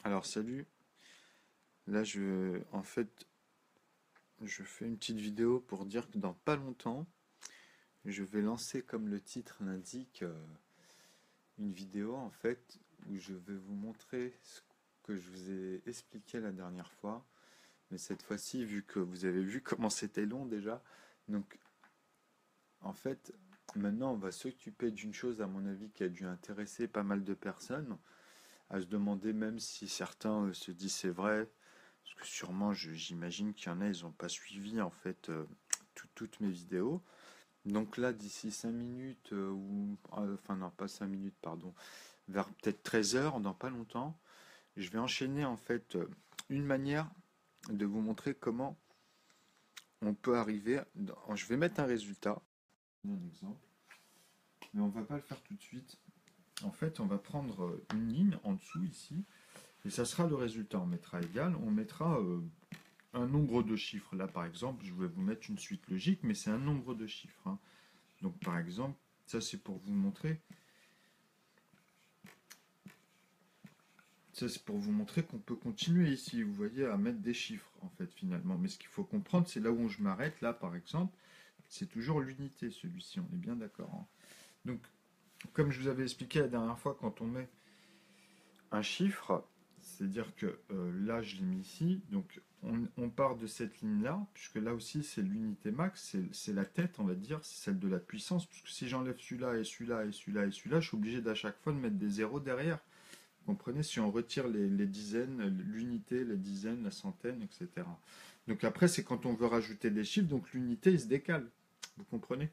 Alors salut, là je fais une petite vidéo pour dire que dans pas longtemps je vais lancer comme le titre l'indique une vidéo en fait où je vais vous montrer ce que je vous ai expliqué la dernière fois, mais cette fois-ci vu que vous avez vu comment c'était long déjà, donc en fait maintenant on va s'occuper d'une chose à mon avis qui a dû intéresser pas mal de personnes, à se demander même si certains se disent c'est vrai. Parce que sûrement, j'imagine qu'il y en a, ils n'ont pas suivi en fait toutes mes vidéos. Donc là, d'ici 5 minutes, enfin non, pas 5 minutes, pardon, vers peut-être 13 heures, dans pas longtemps, je vais enchaîner en fait une manière de vous montrer comment on peut arriver. Je vais mettre un résultat, un exemple, mais on va pas le faire tout de suite. En fait, on va prendre une ligne en dessous ici, et ça sera le résultat. On mettra égal, on mettra un nombre de chiffres. Là, par exemple, je vais vous mettre une suite logique, mais c'est un nombre de chiffres, hein. Donc, par exemple, ça c'est pour vous montrer. Ça c'est pour vous montrer qu'on peut continuer ici, vous voyez, à mettre des chiffres, en fait, finalement. Mais ce qu'il faut comprendre, c'est là où je m'arrête, là, par exemple, c'est toujours l'unité, celui-ci, on est bien d'accord, hein. Donc, comme je vous avais expliqué la dernière fois, quand on met un chiffre, c'est-à-dire que là, je l'ai mis ici, donc on part de cette ligne-là, puisque là aussi, c'est l'unité max, c'est la tête, on va dire, c'est celle de la puissance, puisque si j'enlève celui-là, et celui-là, et celui-là, et celui-là, je suis obligé d'à chaque fois de mettre des zéros derrière. Vous comprenez? Si on retire les dizaines, l'unité, les dizaines, la centaine, etc. Donc après, c'est quand on veut rajouter des chiffres, donc l'unité, il se décale. Vous comprenez?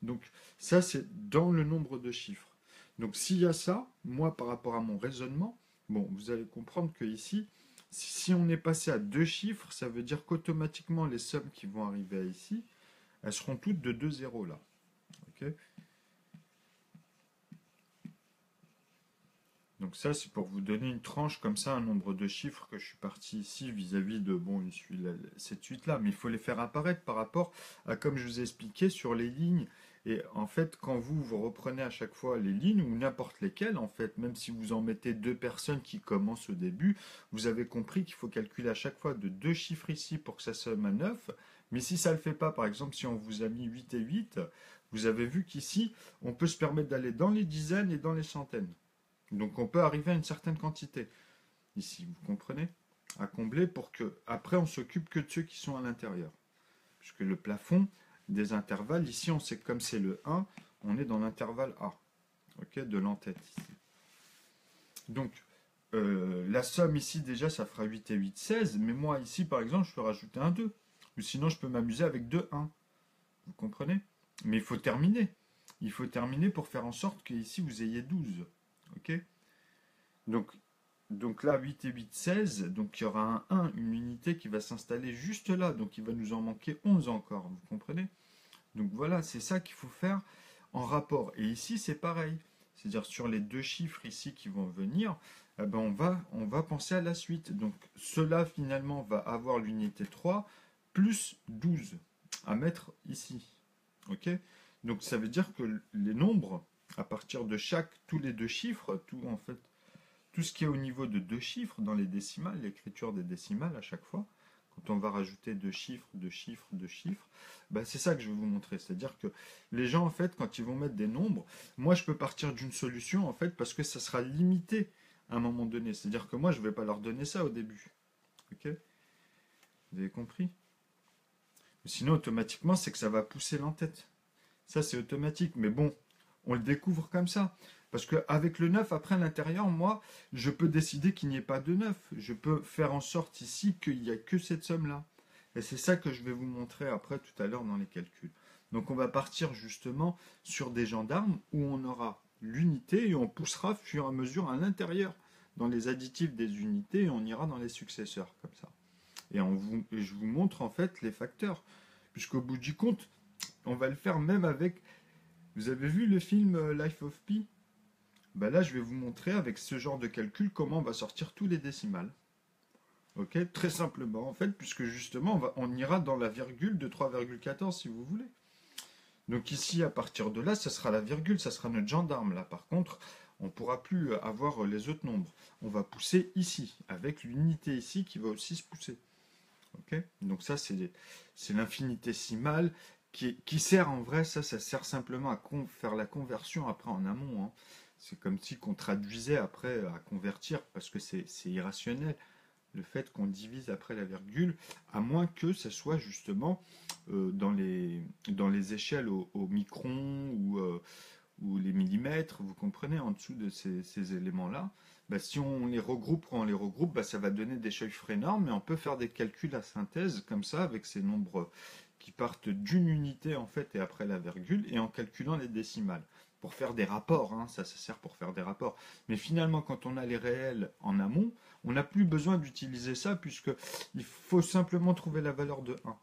Donc ça, c'est dans le nombre de chiffres. Donc s'il y a ça, moi par rapport à mon raisonnement, bon, vous allez comprendre que ici, si on est passé à deux chiffres, ça veut dire qu'automatiquement les sommes qui vont arriver à ici, elles seront toutes de 2 zéros là. Ok. Donc ça, c'est pour vous donner une tranche comme ça, un nombre de chiffres que je suis parti ici vis-à-vis de, bon, cette suite-là. Mais il faut les faire apparaître par rapport à, comme je vous ai expliqué, sur les lignes. Et en fait, quand vous reprenez à chaque fois les lignes, ou n'importe lesquelles, en fait, même si vous en mettez deux personnes qui commencent au début, vous avez compris qu'il faut calculer à chaque fois de deux chiffres ici pour que ça somme à 9. Mais si ça ne le fait pas, par exemple, si on vous a mis 8 et 8, vous avez vu qu'ici, on peut se permettre d'aller dans les dizaines et dans les centaines. Donc on peut arriver à une certaine quantité. Ici, vous comprenez? À combler pour que, après, on s'occupe que de ceux qui sont à l'intérieur. Puisque le plafond des intervalles, ici, on sait que comme c'est le 1, on est dans l'intervalle A, ok, de l'entête ici. Donc, la somme ici, déjà, ça fera 8 et 8, 16. Mais moi, ici, par exemple, je peux rajouter un 2. Ou sinon, je peux m'amuser avec 2, 1. Vous comprenez? Mais il faut terminer. Il faut terminer pour faire en sorte qu'ici, vous ayez 12. Ok? Donc, donc là, 8 et 8, 16. Donc il y aura un 1, une unité qui va s'installer juste là. Donc il va nous en manquer 11 encore. Vous comprenez? Donc voilà, c'est ça qu'il faut faire en rapport. Et ici, c'est pareil. C'est-à-dire sur les deux chiffres ici qui vont venir, eh ben on va penser à la suite. Donc cela finalement va avoir l'unité 3 plus 12 à mettre ici. Ok? Donc ça veut dire que les nombres, à partir de tous les deux chiffres, tout en fait, tout ce qui est au niveau de deux chiffres dans les décimales, l'écriture des décimales à chaque fois, quand on va rajouter deux chiffres, deux chiffres, deux chiffres, bah c'est ça que je vais vous montrer. C'est-à-dire que les gens, en fait, quand ils vont mettre des nombres, moi je peux partir d'une solution, en fait, parce que ça sera limité à un moment donné. C'est-à-dire que moi, je ne vais pas leur donner ça au début. Ok? Vous avez compris? Sinon, automatiquement, c'est que ça va pousser l'entête. Ça, c'est automatique. Mais bon, on le découvre comme ça. Parce qu'avec le 9, après à l'intérieur, moi, je peux décider qu'il n'y ait pas de 9. Je peux faire en sorte ici qu'il n'y a que cette somme-là. Et c'est ça que je vais vous montrer après tout à l'heure dans les calculs. Donc on va partir justement sur des gendarmes où on aura l'unité et on poussera au fur et à mesure à l'intérieur dans les additifs des unités et on ira dans les successeurs comme ça. Et je vous montre en fait les facteurs. Puisqu'au bout du compte, on va le faire même avec... Vous avez vu le film Life of Pi? Ben là, je vais vous montrer avec ce genre de calcul comment on va sortir tous les décimales. Ok, très simplement en fait, puisque justement on ira dans la virgule de 3,14 si vous voulez. Donc ici, à partir de là, ça sera la virgule, ça sera notre gendarme. Là, par contre, On ne pourra plus avoir les autres nombres. On va pousser ici, avec l'unité ici qui va aussi se pousser. Okay, donc ça, c'est l'infinitésimal qui sert en vrai, ça sert simplement à faire la conversion après en amont. Hein. C'est comme si qu'on traduisait après à convertir, parce que c'est irrationnel le fait qu'on divise après la virgule, à moins que ce soit justement dans les échelles au micron ou les millimètres, vous comprenez, en dessous de ces éléments-là. Bah, si on les regroupe, bah, ça va donner des chiffres énormes, mais on peut faire des calculs à synthèse comme ça, avec ces nombres qui partent d'une unité en fait et après la virgule, et en calculant les décimales. Pour faire des rapports, hein, ça sert pour faire des rapports. Mais finalement, quand on a les réels en amont, on n'a plus besoin d'utiliser ça, puisque il faut simplement trouver la valeur de 1.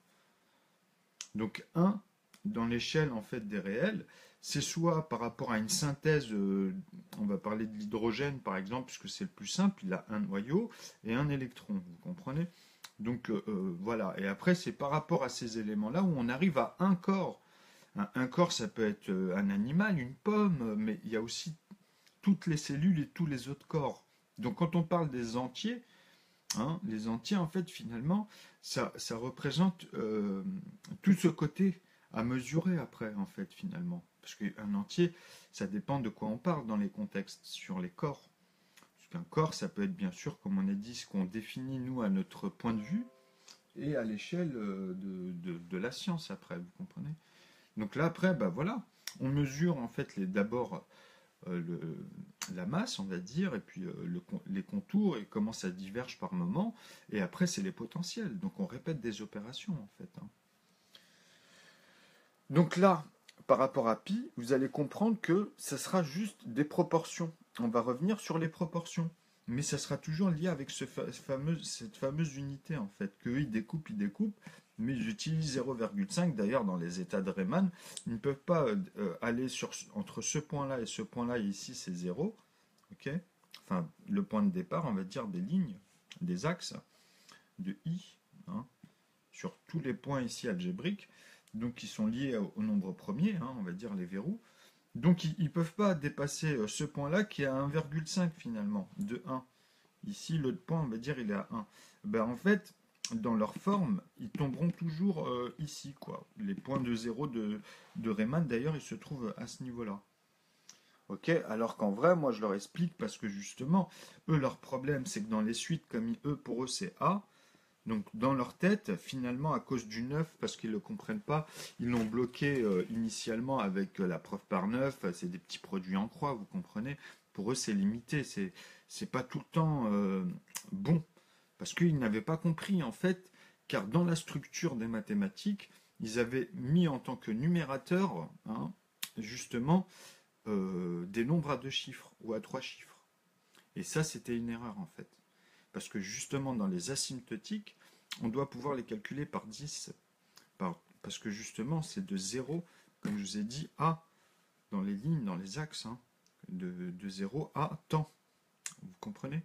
Donc 1, dans l'échelle en fait des réels, c'est soit par rapport à une synthèse, on va parler de l'hydrogène par exemple, puisque c'est le plus simple, il a un noyau et un électron, vous comprenez? Donc voilà, et après c'est par rapport à ces éléments-là où on arrive à un corps. Un corps, ça peut être un animal, une pomme, mais il y a aussi toutes les cellules et tous les autres corps. Donc quand on parle des entiers, hein, les entiers, en fait, finalement, ça représente tout ce côté à mesurer après, en fait, finalement. Parce qu'un entier, ça dépend de quoi on parle dans les contextes, sur les corps. Parce qu'un corps, ça peut être bien sûr, comme on a dit, ce qu'on définit, nous, à notre point de vue, et à l'échelle de la science, après, vous comprenez? Donc là, après, bah voilà, on mesure, en fait, d'abord la masse, on va dire, et puis les contours, et comment ça diverge par moment, et après c'est les potentiels. Donc on répète des opérations en fait. Hein. Donc là, par rapport à pi, vous allez comprendre que ça sera juste des proportions. On va revenir sur les proportions. Mais ça sera toujours lié avec cette fameuse unité en fait, qu'eux ils découpent, mais j'utilise 0,5. D'ailleurs, dans les états de Riemann, ils ne peuvent pas aller entre ce point-là et ce point-là, et ici c'est 0. Ok, enfin, le point de départ, on va dire, des lignes, des axes de I, hein, sur tous les points ici algébriques, donc qui sont liés au nombre premier, hein, on va dire les verrous. Donc ils ne peuvent pas dépasser ce point-là qui est à 1,5 finalement, de 1. Ici, l'autre point, on va dire, il est à 1. Ben, en fait, dans leur forme, ils tomberont toujours ici, quoi. Les points de 0 de Riemann, d'ailleurs, ils se trouvent à ce niveau-là. Ok, alors qu'en vrai, moi je leur explique parce que justement, eux, leur problème, c'est que dans les suites, comme eux, pour eux, c'est A. Donc dans leur tête, finalement, à cause du 9, parce qu'ils ne le comprennent pas, ils l'ont bloqué initialement avec la preuve par 9. C'est des petits produits en croix, vous comprenez. Pour eux, c'est limité, c'est pas tout le temps bon. Parce qu'ils n'avaient pas compris, en fait, car dans la structure des mathématiques, ils avaient mis en tant que numérateur, hein, justement, des nombres à 2 chiffres ou à 3 chiffres. Et ça, c'était une erreur en fait. Parce que justement, dans les asymptotiques, on doit pouvoir les calculer par 10. Parce que justement, c'est de 0, comme je vous ai dit, à, dans les lignes, dans les axes, hein, de 0 à temps. Vous comprenez?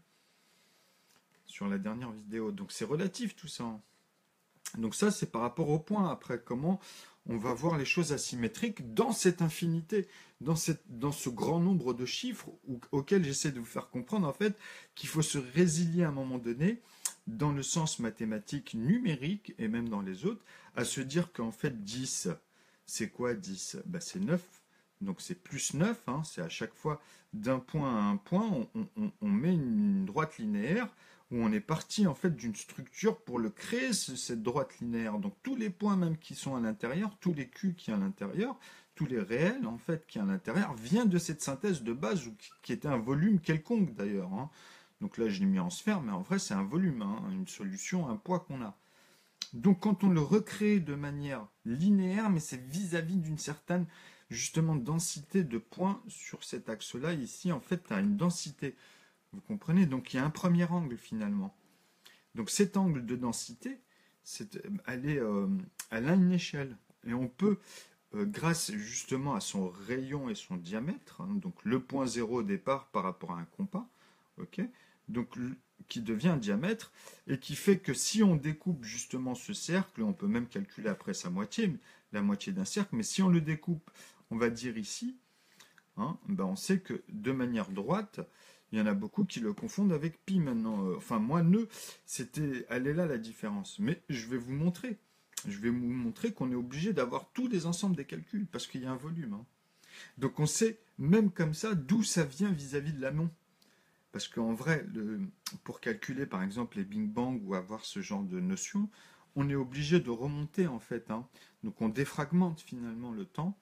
Sur la dernière vidéo. Donc c'est relatif tout ça. Hein. Donc ça, c'est par rapport au point. Après, comment on va voir les choses asymétriques dans cette infinité, dans ce grand nombre de chiffres auxquels j'essaie de vous faire comprendre en fait qu'il faut se résilier à un moment donné dans le sens mathématique numérique et même dans les autres, à se dire qu'en fait 10, c'est quoi 10? Ben, c'est 9, donc c'est plus 9, hein, c'est à chaque fois d'un point à un point, on met une droite linéaire où on est parti en fait d'une structure pour le créer cette droite linéaire. Donc tous les points même qui sont à l'intérieur, tous les Q qui sont à l'intérieur, tous les réels en fait qui sont à l'intérieur viennent de cette synthèse de base qui était un volume quelconque d'ailleurs. Hein. Donc là je l'ai mis en sphère, mais en vrai c'est un volume, hein, une solution, un poids qu'on a. Donc quand on le recrée de manière linéaire, mais c'est vis-à-vis d'une certaine justement densité de points sur cet axe-là, ici en fait tu as une densité. Vous comprenez? Donc il y a un premier angle finalement. Donc cet angle de densité, elle a une échelle. Et on peut, grâce justement à son rayon et son diamètre, hein, donc le point zéro au départ par rapport à un compas, ok, donc qui devient un diamètre, et qui fait que si on découpe justement ce cercle, on peut même calculer après sa moitié, la moitié d'un cercle, mais si on le découpe, on va dire ici, hein, ben on sait que de manière droite, il y en a beaucoup qui le confondent avec pi maintenant. Enfin, moi, elle est là la différence. Mais je vais vous montrer. Je vais vous montrer qu'on est obligé d'avoir tous les ensembles des calculs, parce qu'il y a un volume, hein. Donc on sait, même comme ça, d'où ça vient vis-à-vis de l'amont. Parce qu'en vrai, pour calculer par exemple les Big Bang ou avoir ce genre de notion, on est obligé de remonter en fait, hein. Donc on défragmente finalement le temps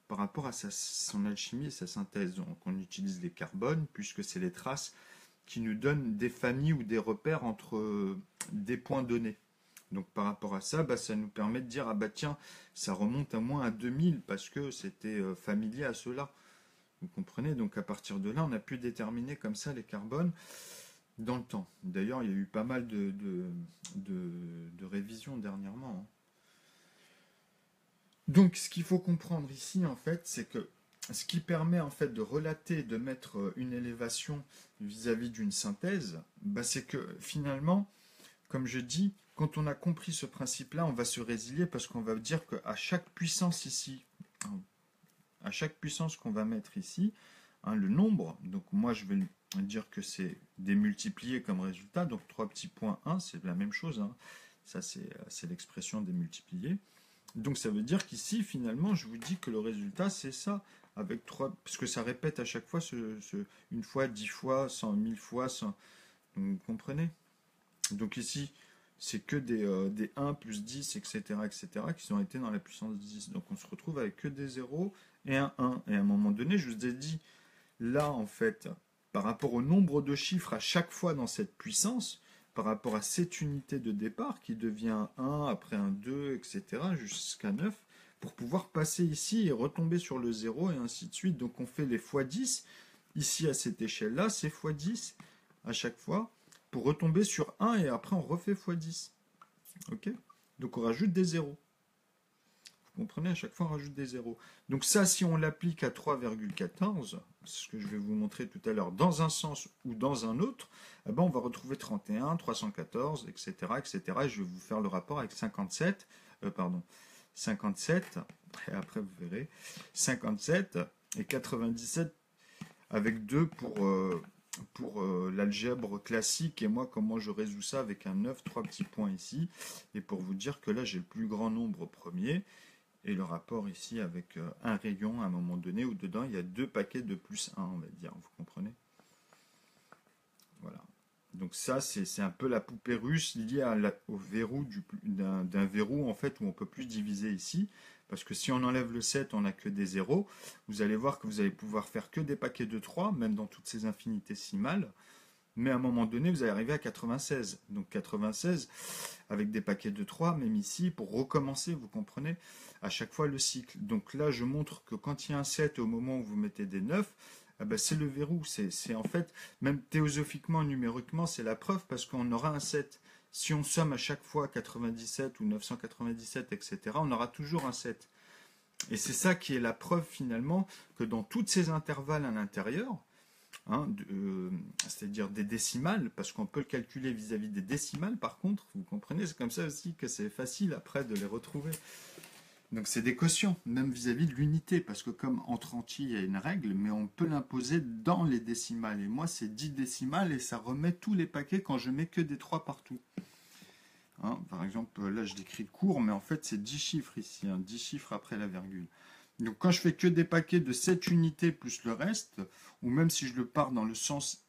par rapport à son alchimie et sa synthèse. Donc on utilise les carbones puisque c'est les traces qui nous donnent des familles ou des repères entre des points donnés. Donc par rapport à ça, bah, ça nous permet de dire ah bah tiens, ça remonte à moins à 2000 parce que c'était familier à cela. Vous comprenez? Donc à partir de là, on a pu déterminer comme ça les carbones dans le temps. D'ailleurs, il y a eu pas mal de révisions dernièrement, hein. Donc ce qu'il faut comprendre ici, en fait, c'est que ce qui permet en fait de relater, de mettre une élévation vis-à-vis d'une synthèse, bah, c'est que finalement, comme je dis, quand on a compris ce principe-là, on va se résilier parce qu'on va dire qu'à chaque puissance ici, à chaque puissance qu'on va mettre ici, hein, le nombre, donc moi je vais dire que c'est démultiplié comme résultat, donc 3 petits points 1, c'est la même chose, hein. Ça c'est l'expression démultipliée. Donc ça veut dire qu'ici finalement je vous dis que le résultat c'est ça, avec 3, parce que ça répète à chaque fois une fois, 10 fois, 100, 1000 fois, 100, donc vous comprenez? Donc ici c'est que des 1 plus 10, etc., etc., qui ont été dans la puissance 10. Donc on se retrouve avec que des 0 et un 1. Et à un moment donné, je vous ai dit, là, en fait, par rapport au nombre de chiffres à chaque fois dans cette puissance, par rapport à cette unité de départ qui devient un, après un 2, etc., jusqu'à 9, pour pouvoir passer ici et retomber sur le 0 et ainsi de suite. Donc on fait les fois 10. Ici, à cette échelle-là, c'est fois 10 à chaque fois pour retomber sur 1 et après on refait fois 10. Ok? Donc on rajoute des zéros. Vous comprenez, à chaque fois on rajoute des zéros. Donc ça, si on l'applique à 3,14, c'est ce que je vais vous montrer tout à l'heure, dans un sens ou dans un autre, eh ben on va retrouver 31, 314, etc., etc. Et je vais vous faire le rapport avec 57, 57, et après vous verrez, 57 et 97 avec 2 pour l'algèbre classique et moi comment je résous ça avec un 9, 3 petits points ici et pour vous dire que là j'ai le plus grand nombre premier et le rapport ici avec un rayon à un moment donné où dedans il y a deux paquets de plus 1 on va dire, vous comprenez? Voilà. Donc ça c'est un peu la poupée russe liée au verrou d'un verrou en fait où on peut plus diviser ici. Parce que si on enlève le 7, on n'a que des zéros. Vous allez voir que vous allez pouvoir faire que des paquets de 3, même dans toutes ces infinitésimales. Mais à un moment donné, vous allez arriver à 96. Donc 96 avec des paquets de 3, même ici, pour recommencer, vous comprenez, à chaque fois le cycle. Donc là, je montre que quand il y a un 7 au moment où vous mettez des 9, eh ben, c'est le verrou. C'est en fait, même théosophiquement, numériquement, c'est la preuve parce qu'on aura un 7. Si on somme à chaque fois 97 ou 997, etc., on aura toujours un 7. Et c'est ça qui est la preuve finalement que dans tous ces intervalles à l'intérieur, hein, c'est-à-dire des décimales, parce qu'on peut le calculer vis-à-vis des décimales par contre, vous comprenez, c'est comme ça aussi que c'est facile après de les retrouver. Donc c'est des quotients, même vis-à-vis de l'unité, parce que comme entre entiers, il y a une règle, mais on peut l'imposer dans les décimales. Et moi, c'est 10 décimales et ça remet tous les paquets quand je mets que des 3 partout. Hein, par exemple, là je l'écris court, mais en fait c'est 10 chiffres ici, hein, 10 chiffres après la virgule. Donc quand je fais que des paquets de 7 unités plus le reste, ou même si je le pars dans le sens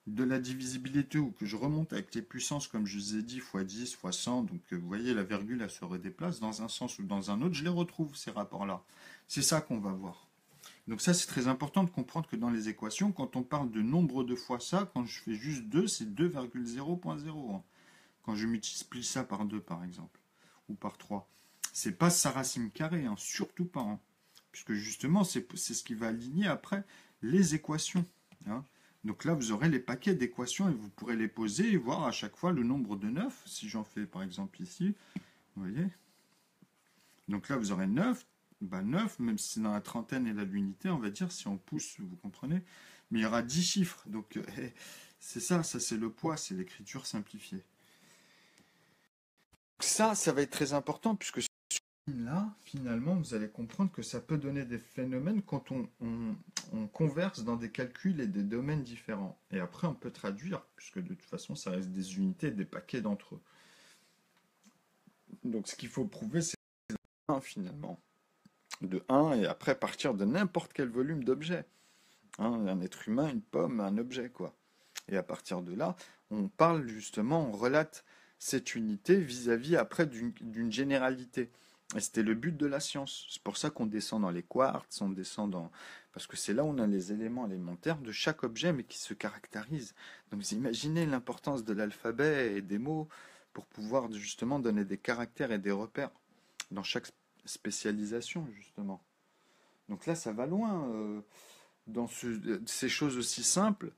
de la divisibilité ou que je remonte avec les puissances comme je vous ai dit, fois 10, fois 100, donc vous voyez la virgule elle se redéplace dans un sens ou dans un autre, je les retrouve ces rapports-là. C'est ça qu'on va voir. Donc ça c'est très important de comprendre que dans les équations, quand on parle de nombre de fois ça, quand je fais juste 2, c'est 2,0.0, hein. Quand je multiplie ça par 2 par exemple, ou par 3. C'est pas sa racine carrée, hein, surtout pas, hein, puisque justement c'est ce qui va aligner après les équations, hein. Donc là vous aurez les paquets d'équations et vous pourrez les poser et voir à chaque fois le nombre de 9, si j'en fais par exemple ici, vous voyez. Donc là vous aurez 9, bah 9, même si c'est dans la trentaine et la l'unité, on va dire si on pousse, vous comprenez, mais il y aura 10 chiffres, donc c'est ça c'est le poids, c'est l'écriture simplifiée. Ça va être très important puisque là, finalement, vous allez comprendre que ça peut donner des phénomènes quand on converse dans des calculs et des domaines différents. Et après, on peut traduire, puisque de toute façon, ça reste des unités, des paquets d'entre eux. Donc, ce qu'il faut prouver, c'est 1 finalement. De un et après partir de n'importe quel volume d'objet. Hein, un être humain, une pomme, un objet, quoi. Et à partir de là, on parle justement, on relate cette unité vis-à-vis après d'une généralité. Et c'était le but de la science. C'est pour ça qu'on descend dans les quarks, on descend dans... Parce que c'est là où on a les éléments élémentaires de chaque objet, mais qui se caractérisent. Donc vous imaginez l'importance de l'alphabet et des mots pour pouvoir justement donner des caractères et des repères dans chaque spécialisation, justement. Donc là, ça va loin dans ces choses aussi simples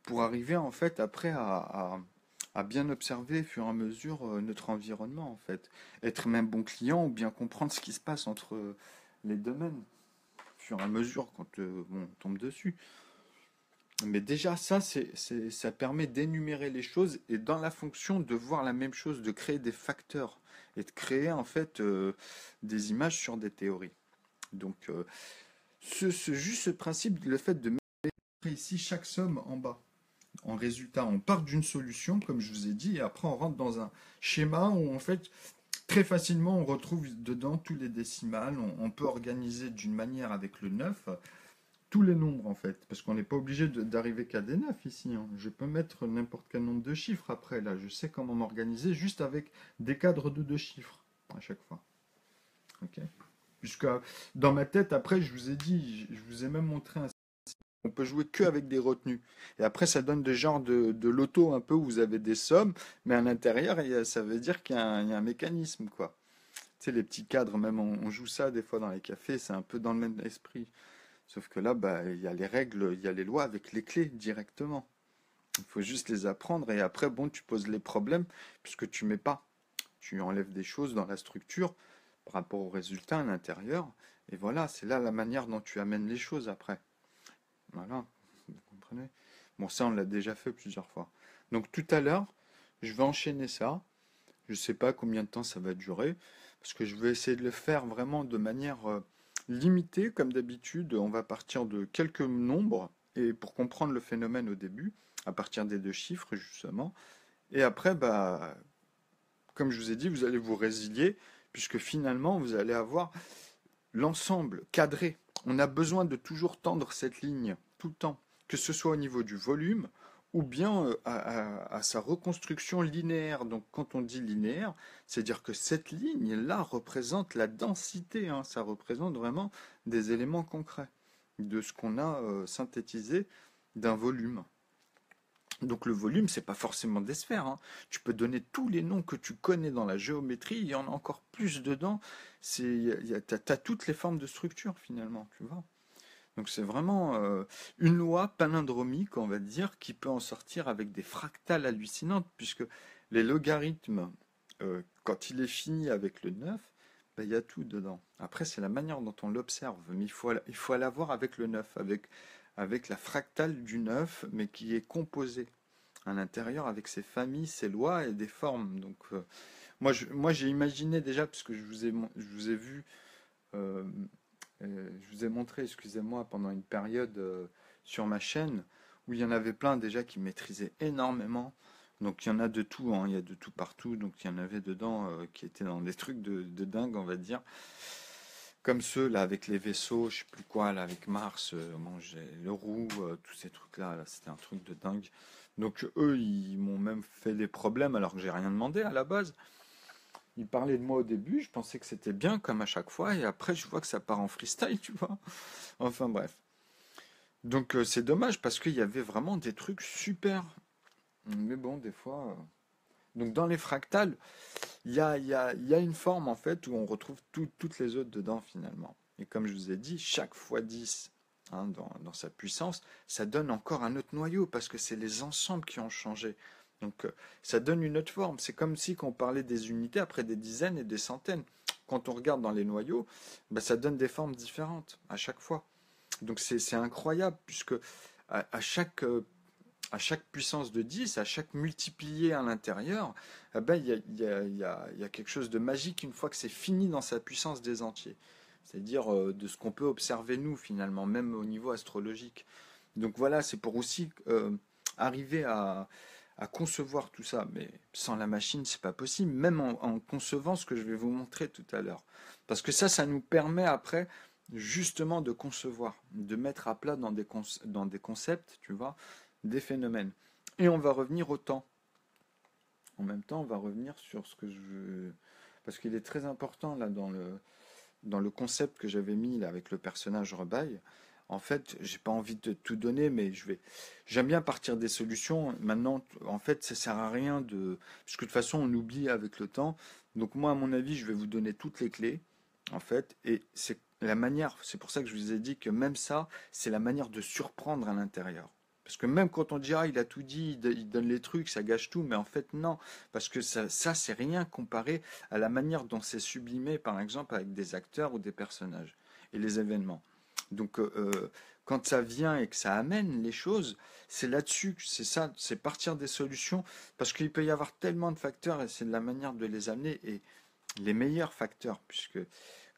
pour arriver en fait après à bien observer au fur et à mesure notre environnement en fait. Être même bon client ou bien comprendre ce qui se passe entre les domaines au fur et à mesure quand bon, on tombe dessus. Mais déjà ça, ça permet d'énumérer les choses et dans la fonction de voir la même chose, de créer des facteurs et de créer en fait des images sur des théories. Donc juste ce principe, le fait de mettre ici chaque somme en bas. En résultat, on part d'une solution, comme je vous ai dit, et après on rentre dans un schéma où en fait très facilement on retrouve dedans tous les décimales. On peut organiser d'une manière avec le 9 tous les nombres en fait, parce qu'on n'est pas obligé d'arriver qu'à des 9 ici. Hein. Je peux mettre n'importe quel nombre de chiffres après là. Je sais comment m'organiser juste avec des cadres de 2 chiffres à chaque fois. Ok. Puisque dans ma tête, après, je vous ai dit, je vous ai même montré un on peut jouer que avec des retenues. Et après, ça donne des genres de loto un peu où vous avez des sommes, mais à l'intérieur, ça veut dire qu'il y a un mécanisme, quoi. Tu sais, les petits cadres, même on joue ça des fois dans les cafés, c'est un peu dans le même esprit. Sauf que là, bah, il y a les règles, il y a les lois avec les clés directement. Il faut juste les apprendre et après, bon, tu poses les problèmes puisque tu mets pas. Tu enlèves des choses dans la structure par rapport au résultat à l'intérieur. Et voilà, c'est là la manière dont tu amènes les choses après. Voilà, vous comprenez? Bon, ça, on l'a déjà fait plusieurs fois. Donc tout à l'heure, je vais enchaîner ça. Je ne sais pas combien de temps ça va durer, parce que je vais essayer de le faire vraiment de manière limitée, comme d'habitude. On va partir de quelques nombres, et pour comprendre le phénomène au début, à partir des 2 chiffres, justement. Et après, bah, comme je vous ai dit, vous allez vous résilier, puisque finalement, vous allez avoir l'ensemble cadré. On a besoin de toujours tendre cette ligne tout le temps, que ce soit au niveau du volume ou bien à sa reconstruction linéaire. Donc quand on dit linéaire, c'est-à-dire que cette ligne-là représente la densité, hein. Ça représente vraiment des éléments concrets de ce qu'on a synthétisé d'un volume. Donc le volume, c'est pas forcément des sphères, hein. Tu peux donner tous les noms que tu connais dans la géométrie, il y en a encore plus dedans. T'as toutes les formes de structure finalement, tu vois. Donc c'est vraiment une loi palindromique, on va dire, qui peut en sortir avec des fractales hallucinantes, puisque les logarithmes, quand il est fini avec le 9, ben, il y a tout dedans. Après, c'est la manière dont on l'observe, mais il faut l'avoir avec le 9, avec la fractale du 9, mais qui est composée à l'intérieur avec ses familles, ses lois et des formes. Donc moi j'ai imaginé déjà, puisque je vous ai vu, euh, je vous ai montré, excusez-moi, pendant une période sur ma chaîne, où il y en avait plein déjà qui maîtrisaient énormément. Donc il y en a de tout, hein, il y a de tout partout, donc il y en avait dedans qui étaient dans des trucs de dingue, on va dire. Comme ceux là avec les vaisseaux, je sais plus quoi, là avec Mars, bon, le roux, tous ces trucs-là, là, c'était un truc de dingue. Donc eux, ils m'ont même fait des problèmes alors que j'ai rien demandé à la base. Ils parlaient de moi au début, je pensais que c'était bien comme à chaque fois, et après je vois que ça part en freestyle, tu vois. Enfin bref. Donc c'est dommage parce qu'il y avait vraiment des trucs super. Mais bon, des fois. Donc dans les fractales, il y a une forme en fait où on retrouve toutes les autres dedans finalement. Et comme je vous ai dit, chaque fois 10 hein, dans sa puissance, ça donne encore un autre noyau parce que c'est les ensembles qui ont changé. Donc ça donne une autre forme. C'est comme si quand on parlait des unités après des dizaines et des centaines. Quand on regarde dans les noyaux, bah, ça donne des formes différentes à chaque fois. Donc c'est incroyable puisque à chaque à chaque puissance de 10, à chaque multiplié à l'intérieur, eh ben, il y a quelque chose de magique une fois que c'est fini dans sa puissance des entiers. C'est-à-dire de ce qu'on peut observer nous finalement, même au niveau astrologique. Donc voilà, c'est pour aussi arriver à concevoir tout ça. Mais sans la machine, c'est pas possible, même en concevant ce que je vais vous montrer tout à l'heure. Parce que ça nous permet après justement de concevoir, de mettre à plat dans des concepts, tu vois, des phénomènes. Et on va revenir au temps. En même temps, on va revenir sur ce que je... Parce qu'il est très important là dans le concept que j'avais mis là avec le personnage Rebaille. En fait, j'ai pas envie de tout donner, mais j'aime bien partir des solutions. Maintenant, en fait, ça sert à rien parce que de toute façon, on oublie avec le temps. Donc moi, à mon avis, je vais vous donner toutes les clés, en fait, et c'est la manière. C'est pour ça que je vous ai dit que même ça, c'est la manière de surprendre à l'intérieur. Parce que même quand on dit, ah, il a tout dit, il donne les trucs, ça gâche tout, mais en fait, non. Parce que ça c'est rien comparé à la manière dont c'est sublimé, par exemple, avec des acteurs ou des personnages et les événements. Donc, quand ça vient et que ça amène les choses, c'est là-dessus, c'est ça, c'est partir des solutions, parce qu'il peut y avoir tellement de facteurs et c'est de la manière de les amener et les meilleurs facteurs, puisque,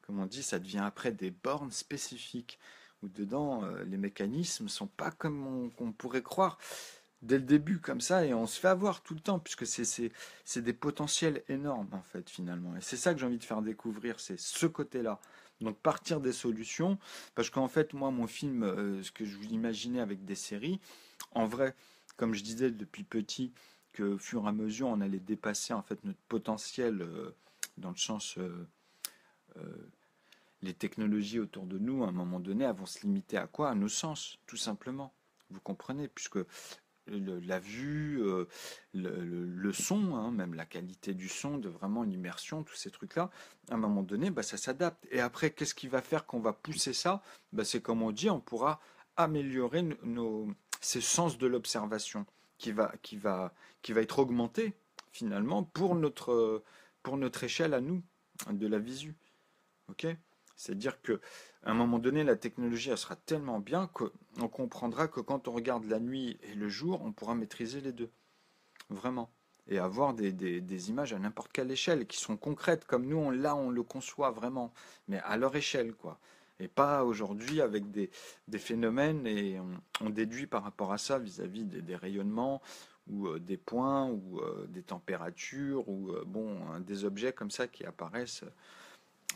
comme on dit, ça devient après des bornes spécifiques où dedans, les mécanismes sont pas comme qu'on pourrait croire dès le début comme ça et on se fait avoir tout le temps puisque c'est des potentiels énormes en fait finalement et c'est ça que j'ai envie de faire découvrir, c'est ce côté-là, donc partir des solutions parce qu'en fait moi mon film ce que je vous imaginais avec des séries en vrai comme je disais depuis petit que au fur et à mesure on allait dépasser en fait notre potentiel dans le sens euh, les technologies autour de nous à un moment donné elles vont se limiter à quoi? À nos sens tout simplement, vous comprenez, puisque la vue, le son, hein, même la qualité du son, de vraiment l'immersion, tous ces trucs-là, à un moment donné, bah, ça s'adapte. Et après, qu'est-ce qui va faire qu'on va pousser ça? Bah, c'est comme on dit, on pourra améliorer ces sens de l'observation qui va être augmenté finalement pour notre échelle à nous, de la visu. Ok? C'est-à-dire que à un moment donné, la technologie elle sera tellement bien qu'on comprendra que quand on regarde la nuit et le jour, on pourra maîtriser les deux, vraiment. Et avoir des images à n'importe quelle échelle qui sont concrètes, comme nous, on le conçoit vraiment, mais à leur échelle, quoi. Et pas aujourd'hui avec des phénomènes et on déduit par rapport à ça vis-à-vis des rayonnements ou des points ou des températures ou bon, hein, des objets comme ça qui apparaissent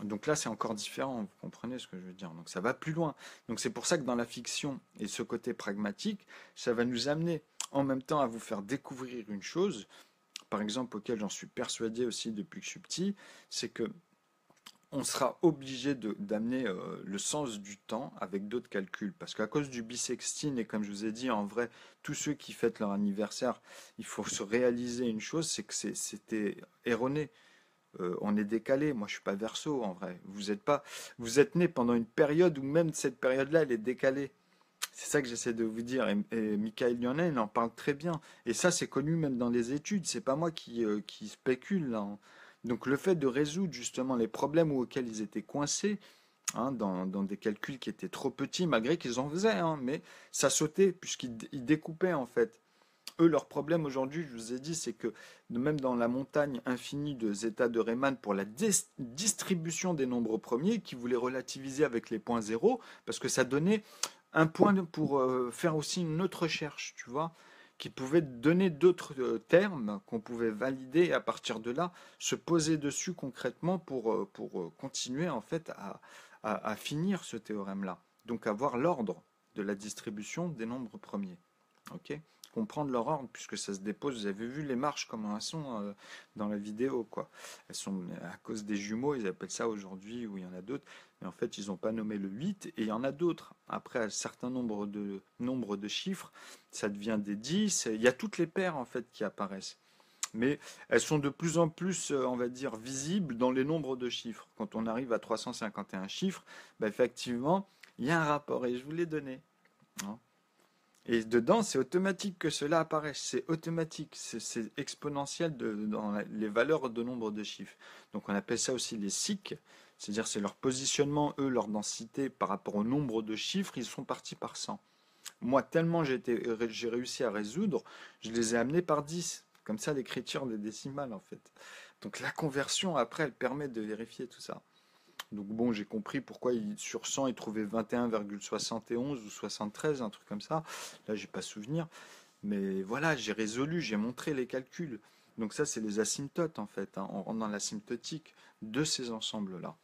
donc là, c'est encore différent, vous comprenez ce que je veux dire. Donc ça va plus loin. Donc c'est pour ça que dans la fiction et ce côté pragmatique, ça va nous amener en même temps à vous faire découvrir une chose, par exemple auquel j'en suis persuadé aussi depuis que je suis petit, c'est que on sera obligé d'amener le sens du temps avec d'autres calculs. Parce qu'à cause du bissextile, et comme je vous ai dit, en vrai, tous ceux qui fêtent leur anniversaire, il faut se réaliser une chose, c'est que c'était erroné. On est décalé. Moi, je suis pas Verseau en vrai. Vous êtes né pendant une période où même cette période-là, elle est décalée. C'est ça que j'essaie de vous dire. Et Michael Lionel, il en parle très bien. Et ça, c'est connu même dans les études. C'est pas moi qui spécule là, hein. Donc, le fait de résoudre justement les problèmes auxquels ils étaient coincés, hein, dans des calculs qui étaient trop petits, malgré qu'ils en faisaient, hein, mais ça sautait puisqu'ils découpaient en fait. Eux, leur problème aujourd'hui, je vous ai dit, c'est que même dans la montagne infinie de zeta de Riemann pour la distribution des nombres premiers, qui voulait relativiser avec les points zéro, parce que ça donnait un point pour faire aussi une autre recherche, tu vois, qui pouvait donner d'autres termes qu'on pouvait valider et à partir de là se poser dessus concrètement pour continuer en fait à finir ce théorème-là. Donc avoir l'ordre de la distribution des nombres premiers. Ok? Comprendre leur ordre puisque ça se dépose. Vous avez vu les marches comment elles sont dans la vidéo, quoi. Elles sont à cause des jumeaux, ils appellent ça aujourd'hui, ou il y en a d'autres. Mais en fait, ils n'ont pas nommé le 8 et il y en a d'autres. Après, un certain nombre de chiffres, ça devient des 10. Il y a toutes les paires en fait qui apparaissent. Mais elles sont de plus en plus, on va dire, visibles dans les nombres de chiffres. Quand on arrive à 351 chiffres, bah, effectivement, il y a un rapport et je vous l'ai donné, hein. Et dedans, c'est automatique que cela apparaisse. C'est automatique. C'est exponentiel dans les valeurs de nombre de chiffres. Donc on appelle ça aussi les cycles. C'est-à-dire c'est leur positionnement, eux, leur densité par rapport au nombre de chiffres, ils sont partis par 100. Moi, tellement j'ai réussi à résoudre, je les ai amenés par 10. Comme ça, l'écriture des décimales, en fait. Donc la conversion, après, elle permet de vérifier tout ça. Donc bon, j'ai compris pourquoi sur 100, il trouvait 21,71 ou 73, un truc comme ça. Là, j'ai pas souvenir. Mais voilà, j'ai résolu, j'ai montré les calculs. Donc ça, c'est les asymptotes, en fait, hein. On rentre dans l'asymptotique de ces ensembles-là.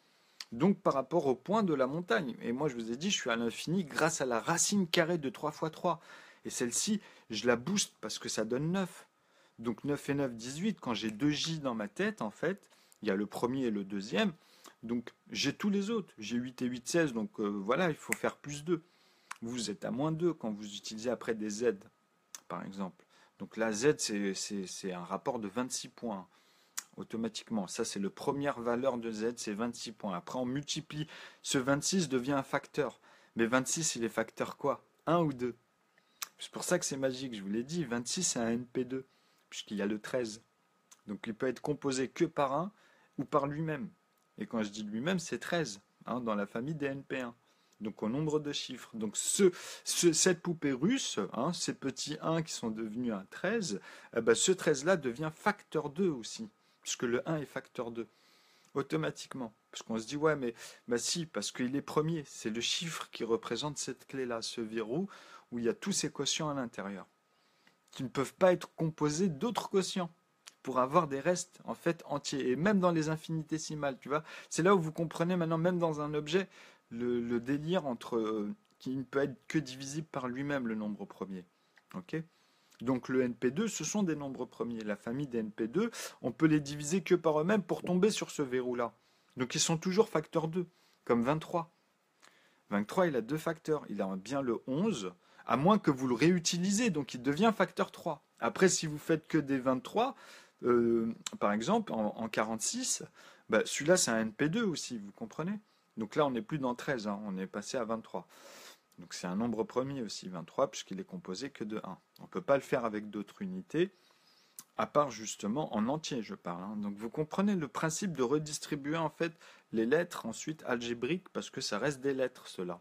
Donc par rapport au point de la montagne. Et moi, je vous ai dit, je suis à l'infini grâce à la racine carrée de 3 fois 3. Et celle-ci, je la booste parce que ça donne 9. Donc 9 et 9, 18. Quand j'ai deux J dans ma tête, en fait, il y a le premier et le deuxième. Donc j'ai tous les autres. J'ai 8 et 8, 16. Donc voilà, il faut faire plus 2. Vous êtes à moins 2 quand vous utilisez après des Z, par exemple. Donc la Z, c'est un rapport de 26 points automatiquement. Ça, c'est la première valeur de Z, c'est 26 points. Après, on multiplie. Ce 26 devient un facteur. Mais 26, il est facteur quoi? Un ou 2? C'est pour ça que c'est magique, je vous l'ai dit. 26, c'est un NP2, puisqu'il y a le 13. Donc, il peut être composé que par un ou par lui-même. Et quand je dis lui-même, c'est 13, hein, dans la famille des NP1. Donc, au nombre de chiffres. Donc, cette poupée russe, hein, ces petits 1 qui sont devenus un 13, eh ben, ce 13-là devient facteur 2 aussi, puisque le 1 est facteur 2 automatiquement. Parce qu'on se dit, ouais, mais bah si, parce qu'il est premier. C'est le chiffre qui représente cette clé-là, ce verrou, où il y a tous ces quotients à l'intérieur, qui ne peuvent pas être composés d'autres quotients pour avoir des restes en fait entiers. Et même dans les infinitésimales, tu vois, c'est là où vous comprenez maintenant, même dans un objet, le délire entre qui ne peut être que divisible par lui-même, le nombre premier. Ok? Donc le NP2, ce sont des nombres premiers. La famille des NP2, on peut les diviser que par eux-mêmes pour tomber sur ce verrou-là. Donc ils sont toujours facteur 2, comme 23. 23, il a deux facteurs. Il a bien le 11, à moins que vous le réutilisez, donc il devient facteur 3. Après, si vous faites que des 23, par exemple, en 46, bah, celui-là, c'est un NP2 aussi, vous comprenez? Donc là, on n'est plus dans 13, hein, on est passé à 23. Donc c'est un nombre premier aussi, 23, puisqu'il est composé que de 1. On ne peut pas le faire avec d'autres unités, à part justement en entier, je parle, hein. Donc vous comprenez le principe de redistribuer en fait les lettres ensuite algébriques, parce que ça reste des lettres, cela.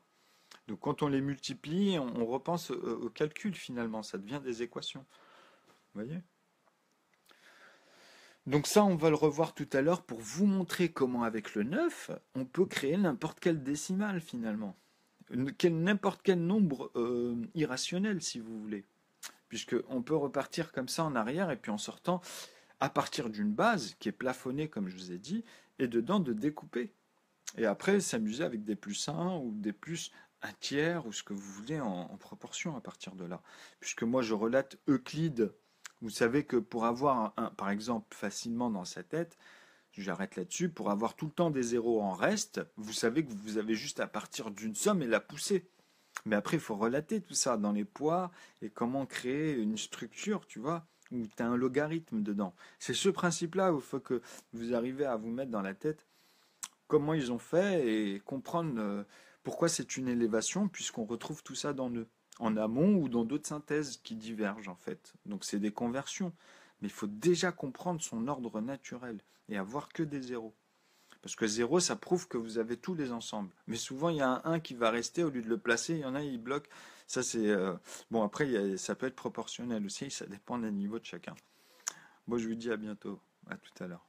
Donc quand on les multiplie, on repense au calcul finalement, ça devient des équations. Vous voyez? Donc ça, on va le revoir tout à l'heure pour vous montrer comment avec le 9, on peut créer n'importe quelle décimale finalement. N'importe quel nombre irrationnel si vous voulez. Puisqu'on peut repartir comme ça en arrière et puis en sortant à partir d'une base qui est plafonnée comme je vous ai dit, et dedans de découper. Et après s'amuser avec des plus 1 ou des plus un tiers ou ce que vous voulez en proportion à partir de là. Puisque moi je relate Euclide. Vous savez que pour avoir par exemple facilement dans sa tête, j'arrête là-dessus, pour avoir tout le temps des zéros en reste, vous savez que vous avez juste à partir d'une somme et la pousser. Mais après, il faut relater tout ça dans les poids et comment créer une structure, tu vois, où tu as un logarithme dedans. C'est ce principe-là où il faut que vous arrivez à vous mettre dans la tête comment ils ont fait et comprendre pourquoi c'est une élévation, puisqu'on retrouve tout ça dans eux, en amont ou dans d'autres synthèses qui divergent en fait. Donc c'est des conversions. Mais il faut déjà comprendre son ordre naturel et avoir que des zéros. Parce que zéro, ça prouve que vous avez tous les ensembles. Mais souvent, il y a un 1 qui va rester, au lieu de le placer, il y en a, il bloque. Ça, c'est... Bon, après, ça peut être proportionnel aussi, ça dépend des niveaux de chacun. Moi, je vous dis à bientôt. À tout à l'heure.